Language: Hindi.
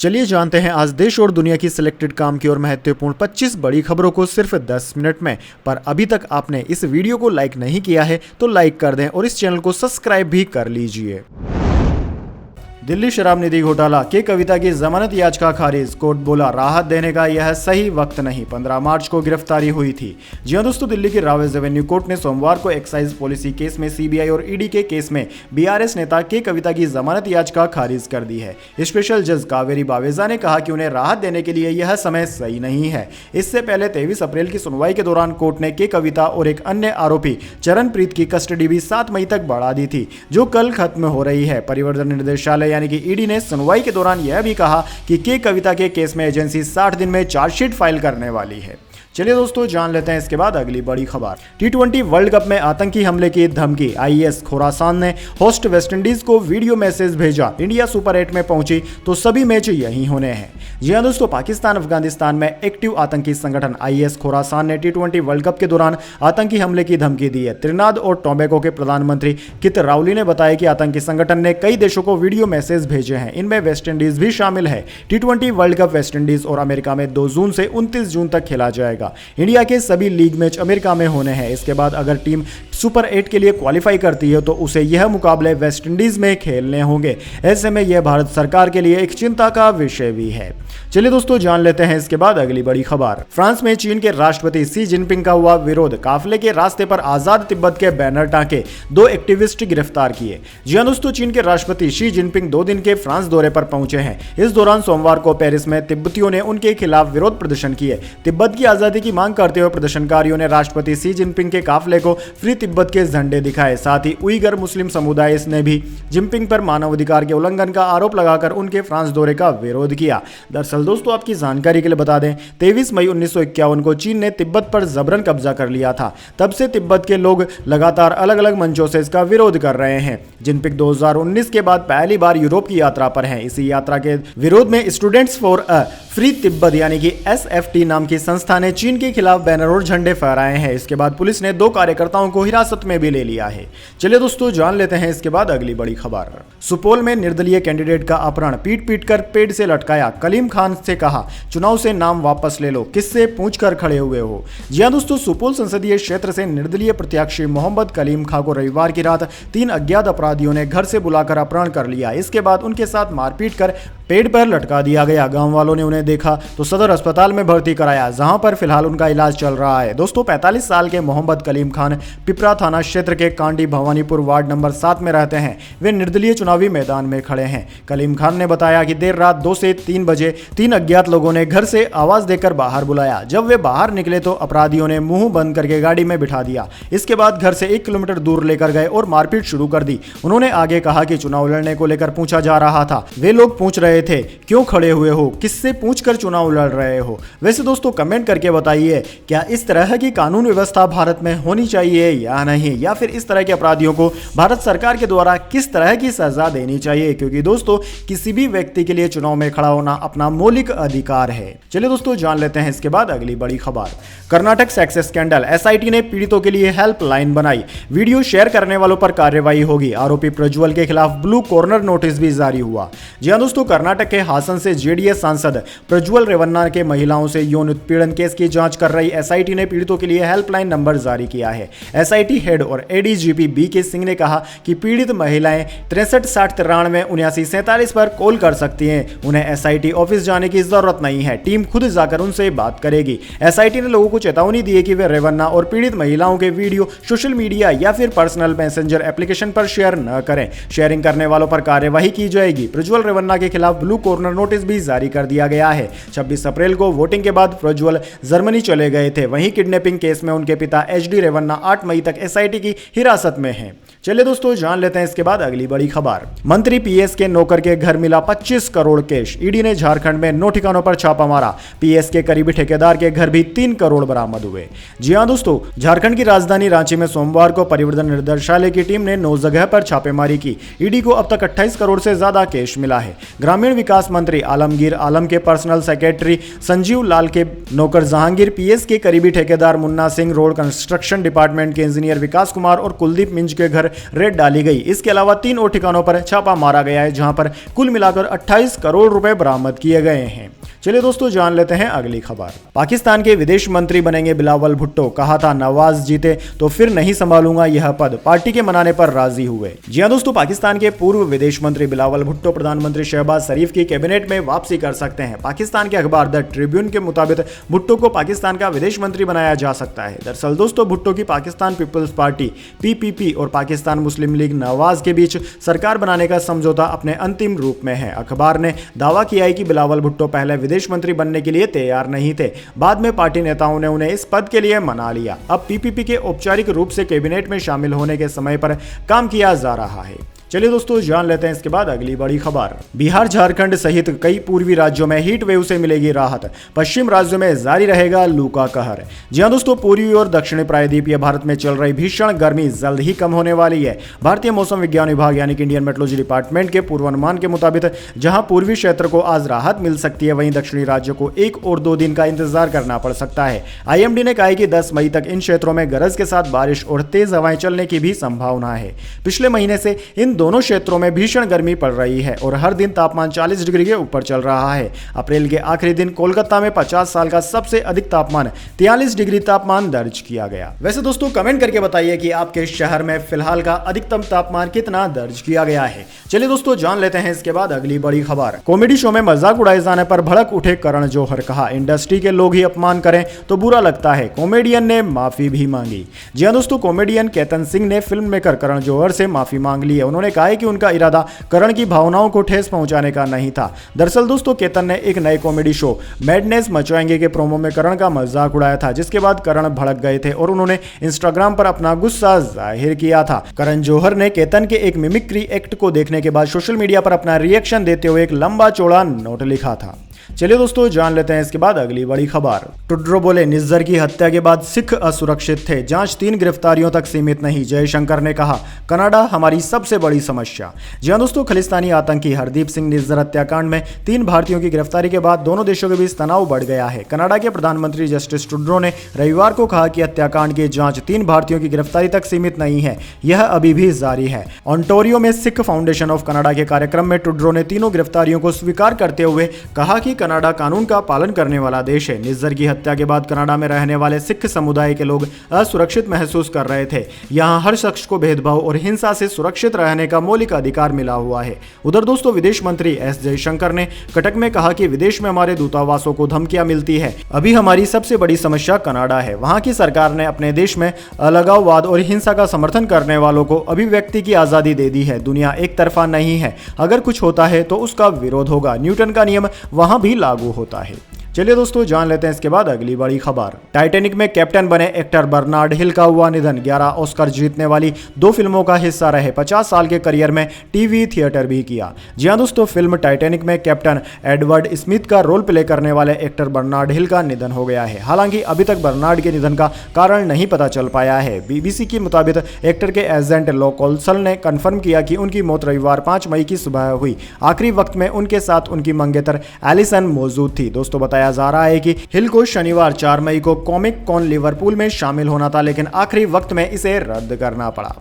चलिए जानते हैं आज देश और दुनिया की सिलेक्टेड काम की और महत्वपूर्ण 25 बड़ी खबरों को सिर्फ 10 मिनट में। पर अभी तक आपने इस वीडियो को लाइक नहीं किया है तो लाइक कर दें और इस चैनल को सब्सक्राइब भी कर लीजिए। दिल्ली शराब निधि घोटाला के कविता की जमानत याचिका खारिज। कोर्ट बोला राहत देने का यह सही वक्त नहीं। 15 मार्च को गिरफ्तारी हुई थी। जी हां दोस्तों, दिल्ली की रावेज एवेन्यू कोर्ट ने सोमवार को एक्साइज पॉलिसी केस में सीबीआई और ईडी के केस में बीआरएस नेता के कविता की जमानत याचिका खारिज कर दी है। स्पेशल जज कावेरी बावेजा ने कहा कि उन्हें राहत देने के लिए यह समय सही नहीं है। इससे पहले 23 अप्रैल की सुनवाई के दौरान कोर्ट ने के कविता और एक अन्य आरोपी चरणप्रीत की कस्टडी भी 7 मई तक बढ़ा दी थी, जो कल खत्म हो रही है। परिवर्तन निर्देशालय यानी कि ईडी ने सुनवाई के दौरान यह भी कहा कि के कविता के केस में एजेंसी 60 दिन में चार्जशीट फाइल करने वाली है। चलिए दोस्तों जान लेते हैं इसके बाद अगली बड़ी खबर। T20 वर्ल्ड कप में आतंकी हमले की धमकी। आईएस खोरासान ने होस्ट वेस्टइंडीज को वीडियो मैसेज भेजा। इंडिया सुपर 8 में पहुंची तो सभी मैच यहीं होने हैं। जी हां दोस्तों, पाकिस्तान अफगानिस्तान में एक्टिव आतंकी संगठन आईएस खोरासान ने T20 वर्ल्ड कप के दौरान आतंकी हमले की धमकी दी है। त्रिनाद और टोबैगो के प्रधानमंत्री कित राउली ने बताया कि आतंकी संगठन ने कई देशों को वीडियो मैसेज भेजे हैं, इनमें वेस्टइंडीज भी शामिल है। T20 वर्ल्ड कप वेस्टइंडीज और अमेरिका में 2 जून से 29 जून तक खेला जाएगा। इंडिया के सभी लीग मैच अमेरिका में होने हैं। इसके बाद अगर टीम सुपर 8 के लिए क्वालिफाई करती है तो उसे यह मुकाबले वेस्टइंडीज में खेलने होंगे। ऐसे में यह भारत सरकार के लिए एक चिंता का विषय भी है। चलिए दोस्तों जान लेते हैं इसके बाद अगली बड़ी खबर। फ्रांस में चीन के राष्ट्रपति शी जिनपिंग का हुआ विरोध। काफिले के रास्ते पर आजाद तिब्बत के बैनर टांके 2 एक्टिविस्ट गिरफ्तार किए। जी हां दोस्तों, चीन के राष्ट्रपति शी जिनपिंग 2 दिन के फ्रांस दौरे पर पहुंचे हैं। इस दौरान सोमवार को पेरिस में तिब्बतियों ने उनके खिलाफ विरोध प्रदर्शन किए। तिब्बत की आजादी की मांग करते हुए प्रदर्शनकारियों ने राष्ट्रपति शी जिनपिंग के काफिले को फ्री तिब्बत के झंडे दिखाए। साथ ही उइगर मुस्लिम समुदाय ने भी जिनपिंग पर मानवाधिकार के उल्लंघन का आरोप लगाकर उनके फ्रांस दौरे का विरोध किया। दरअसल दोस्तों आपकी जानकारी के लिए बता दें, 23 मई 1951 को चीन ने तिब्बत पर जबरन कब्जा कर लिया था। तब से तिब्बत के लोग लगातार अलग अलग मंचों से इसका विरोध कर रहे हैं। जिनपिंग 2019 के बाद पहली बार यूरोप की यात्रा पर हैं। इसी यात्रा के विरोध में students for a free Tibet यानी कि SFT नाम की संस्था ने चीन के खिलाफ बैनर और झंडे फहराए हैं। इसके बाद पुलिस ने 2 कार्यकर्ताओं को हिरासत में भी ले लिया है। चलिए दोस्तों जान लेते हैं इसके बाद अगली बड़ी खबर। सुपौल में निर्दलीय कैंडिडेट का अपहरण, पीट कर पेड़ से लटकाया। कलीम खान से कहा चुनाव से नाम वापस ले लो, किससे पूछकर खड़े हुए हो। जी हां दोस्तों, सुपौल संसदीय क्षेत्र से निर्दलीय प्रत्याशी मोहम्मद कलीम खान को रविवार की रात 3 अज्ञात अपराधियों ने घर से बुलाकर अपहरण कर लिया। इसके बाद उनके साथ मारपीट कर पेड़ पर लटका दिया गया। गांव वालों ने उन्हें देखा तो सदर अस्पताल में भर्ती कराया, जहां पर फिलहाल उनका इलाज चल रहा है। दोस्तों 45 साल के मोहम्मद कलीम खान पिपरा थाना क्षेत्र के कांडी भवानीपुर वार्ड नंबर 7 में रहते हैं। वे निर्दलीय चुनावी मैदान में खड़े हैं। कलीम खान ने बताया कि देर रात 2 से 3 बजे 3 अज्ञात लोगों ने घर से आवाज देकर बाहर बुलाया। जब वे बाहर निकले तो अपराधियों ने मुंह बंद करके गाड़ी में बिठा दिया। इसके बाद घर से 1 किलोमीटर दूर लेकर गए और मारपीट शुरू कर दी। उन्होंने आगे कहा कि चुनाव लड़ने को लेकर पूछा जा रहा था। वे लोग पूछ रहे थे क्यों खड़े हुए हो, किससे पूछकर चुनाव लड़ रहे हो। वैसे दोस्तों कमेंट करके बताइए, क्या इस तरह की कानून व्यवस्था भारत में होनी चाहिए या नहीं, या फिर इस तरह के अपराधियों को भारत सरकार के द्वारा किस तरह की सजा देनी चाहिए, क्योंकि दोस्तों किसी भी व्यक्ति के लिए चुनाव में खड़ा होना अपना मौलिक अधिकार है। चलिए दोस्तों जान लेते हैं इसके बाद अगली बड़ी खबर। कर्नाटक सेक्स स्कैंडल, SIT ने पीड़ितों के लिए हेल्पलाइन बनाई। वीडियो शेयर करने वालों पर कार्रवाई होगी। आरोपी प्रज्वल के खिलाफ ब्लू कॉर्नर नोटिस भी जारी हुआ। जी हां दोस्तों, कर्नाटक के हासन से JDS सांसद प्रज्वल रेवन्ना के महिलाओं से यौन उत्पीड़न केस की जांच कर रही SIT ने पीड़ितों के लिए हेल्पलाइन नंबर जारी किया है। SIT हेड और ADGP BK सिंह ने कहा कि पीड़ित महिलाएं 63 60 93 79 47 पर कॉल कर सकती हैं। उन्हें SIT ऑफिस जाने की जरूरत नहीं है, टीम खुद जाकर उनसे बात करेगी। SIT ने लोगों को चेतावनी दी है कि वे रेवन्ना और पीड़ित महिलाओं के वीडियो सोशल मीडिया या फिर पर्सनल मैसेंजर एप्लीकेशन पर शेयर न करें। शेयरिंग करने वालों पर कार्यवाही की जाएगी। प्रज्वल रेवन्ना के खिलाफ ब्लू कॉर्नर नोटिस भी जारी कर दिया गया है। 26 अप्रैल को वोटिंग के बाद प्रज्वल जर्मनी चले गए थे। वहीं किडनैपिंग केस में उनके पिता HD रेवन्ना 8 मई तक SIT की हिरासत में हैं। चलिए दोस्तों जान लेते हैं इसके बाद अगली बड़ी खबर। मंत्री PS के नौकर के घर मिला 25 करोड़ कैश। ईडी ने झारखंड में 9 ठिकानों पर छापा मारा। PS के करीबी ठेकेदार के घर भी 3 करोड़ बरामद हुए। जी हां दोस्तों, झारखंड की राजधानी रांची में सोमवार को परिवर्तन निर्देशालय की टीम ने 9 जगह पर छापेमारी की। ईडी को अब तक 28 करोड़ से ज्यादा कैश मिला है। ग्रामीण ग्रामीण विकास मंत्री आलमगीर आलम के पर्सनल सेक्रेटरी संजीव लाल के नौकर जहांगीर, पीएस के करीबी ठेकेदार Munna Singh, road construction department के इंजीनियर विकास कुमार और कुलदीप मिंज के घर रेड डाली गई। इसके अलावा 3 और ठिकानों पर छापा मारा गया है, जहां पर कुल मिलाकर 28 करोड़ रुपए बरामद किए गए हैं। चलिए दोस्तों, जान लेते हैं अगली खबर। पाकिस्तान के विदेश मंत्री बनेंगे बिलावल भुट्टो, कहा था नवाज जीते तो फिर नहीं संभालूंगा यह पद, पार्टी के मनाने पर राजी हुए। जी हां दोस्तों, पाकिस्तान के पूर्व विदेश मंत्री बिलावल भुट्टो प्रधानमंत्री शहबाज शरीफ की कैबिनेट में वापसी कर सकते हैं। पाकिस्तान के अखबार द ट्रिब्यून के मुताबिक भुट्टो को पाकिस्तान का विदेश मंत्री बनाया जा सकता है। दरअसल दोस्तों, भुट्टो की पाकिस्तान पीपल्स पार्टी पीपीपी और पाकिस्तान मुस्लिम लीग नवाज के बीच सरकार बनाने का समझौता अपने अंतिम रूप में है। अखबार ने दावा किया है कि बिलावल भुट्टो पहले विदेश मंत्री बनने के लिए तैयार नहीं थे, बाद में पार्टी नेताओं ने उन्हें इस पद के लिए मना लिया। अब पीपीपी के औपचारिक रूप से कैबिनेट में शामिल होने के समय पर काम किया जा रहा है। चलिए दोस्तों, जान लेते हैं इसके बाद अगली बड़ी खबर। बिहार, झारखंड सहित कई पूर्वी राज्यों में हीट वेव से मिलेगी राहत, पश्चिम राज्यों में जारी रहेगा लू का कहर। जी हां दोस्तों, पूर्वी और दक्षिणी प्रायद्वीपीय भारत में चल रही भीषण गर्मी जल्द ही कम होने वाली है। भारतीय मौसम विज्ञान विभाग यानी कि इंडियन मेट्रोलॉजी डिपार्टमेंट के पूर्वानुमान के मुताबिक जहां पूर्वी क्षेत्र को आज राहत मिल सकती है, वहीं दक्षिणी राज्यों को 1 और 2 दिन का इंतजार करना पड़ सकता है। आईएमडी ने कहा है कि 10 मई तक इन क्षेत्रों में गरज के साथ बारिश और तेज हवाएं चलने की भी संभावना है। पिछले महीने से इन दोनों क्षेत्रों में भीषण गर्मी पड़ रही है और हर दिन तापमान 40 डिग्री के ऊपर चल रहा है। अप्रैल के आखिरी दिन कोलकाता में 50 साल का सबसे अधिक तापमान 43 डिग्री तापमान दर्ज किया गया। वैसे दोस्तों, कमेंट करके बताइए कि आपके शहर में फिलहाल का अधिकतम तापमान कितना दर्ज किया गया है। चलिए दोस्तों, जान लेते हैं इसके बाद अगली बड़ी खबर। कॉमेडी शो में मजाक उड़ाए जाने पर भड़क उठे करण जौहर, कहा इंडस्ट्री के लोग ही अपमान करें तो बुरा लगता है। कॉमेडियन ने माफी भी मांगी। जी हां दोस्तों, कॉमेडियन केतन सिंह ने फिल्म मेकर करण जौहर से माफी मांग ली है। उन्होंने कहा है कि उनका इरादा करण की भावनाओं को ठेस पहुंचाने का नहीं था। दरअसल दोस्तों, केतन ने एक नए कॉमेडी शो मैडनेस मचवाएंगे के प्रोमो में करण का मजाक उड़ाया था, जिसके बाद करण भड़क गए थे और उन्होंने इंस्टाग्राम पर अपना गुस्सा जाहिर किया था। करण जौहर ने केतन के एक मिमिक्री एक्ट को देखने के बाद सोशल मीडिया पर अपना रिएक्शन देते हुए एक लंबा चौड़ा नोट लिखा था। चलिए दोस्तों, जान लेते हैं इसके बाद अगली बड़ी खबर। टुड्रो बोले निज्जर की हत्या के बाद सिख असुरक्षित थे, जांच 3 गिरफ्तारियों तक सीमित नहीं। जयशंकर ने कहा कनाडा हमारी सबसे बड़ी समस्या। जी हां दोस्तों, खालिस्तानी आतंकी हरदीप सिंह निज्जर हत्याकांड में 3 भारतीयों की गिरफ्तारी के बाद दोनों देशों के बीच तनाव बढ़ गया है। कनाडा के प्रधानमंत्री जस्टिस टुड्रो ने रविवार को कहा कि हत्याकांड की जांच 3 भारतीयों की गिरफ्तारी तक सीमित नहीं है, यह अभी भी जारी है। ओंटारियो में सिख फाउंडेशन ऑफ कनाडा के कार्यक्रम में टुड्रो ने तीनों गिरफ्तारियों को स्वीकार करते हुए कहा कि कनाडा कानून का पालन करने वाला देश है। निज्जर की हत्या के बाद कनाडा में रहने वाले सिख समुदाय के लोग असुरक्षित महसूस कर रहे थे। यहां हर शख्स को भेदभाव और हिंसा से सुरक्षित रहने का मौलिक अधिकार मिला हुआ है। उधर दोस्तों, विदेश मंत्री एस जयशंकर ने कटक में कहा कि विदेश में हमारे दूतावासों को धमकियां मिलती है। अभी हमारी सबसे बड़ी समस्या कनाडा है। वहां की सरकार ने अपने देश में अलगाववाद और हिंसा का समर्थन करने वालों को अभिव्यक्ति की आजादी दे दी है। दुनिया एक तरफा नहीं है, अगर कुछ होता है तो उसका विरोध होगा। न्यूटन का नियम वहां भी लागू होता है। चलिए दोस्तों, जान लेते हैं इसके बाद अगली बड़ी खबर। टाइटैनिक में कैप्टन बने एक्टर बर्नार्ड हिल का हुआ निधन। 11 ऑस्कर जीतने वाली 2 फिल्मों का हिस्सा रहे। 50 साल के करियर में टीवी थिएटर भी किया। जी हां दोस्तों, फिल्म टाइटैनिक में कैप्टन एडवर्ड स्मिथ का रोल प्ले करने वाले एक्टर बर्नार्ड हिल का निधन हो गया है। हालांकि अभी तक बर्नार्ड के निधन का कारण नहीं पता चल पाया है। बीबीसी के मुताबिक एक्टर के एजेंट लो कौलसल ने कंफर्म किया कि उनकी मौत रविवार 5 मई की सुबह हुई। आखिरी वक्त में उनके साथ उनकी मंगेतर एलिसन मौजूद थी। दोस्तों, बताया जा रहा है कि हिल को शनिवार 4 मई को कॉमिक कॉन लिवरपूल में शामिल होना था, लेकिन आखिरी वक्त में इसे रद्द करना पड़ा।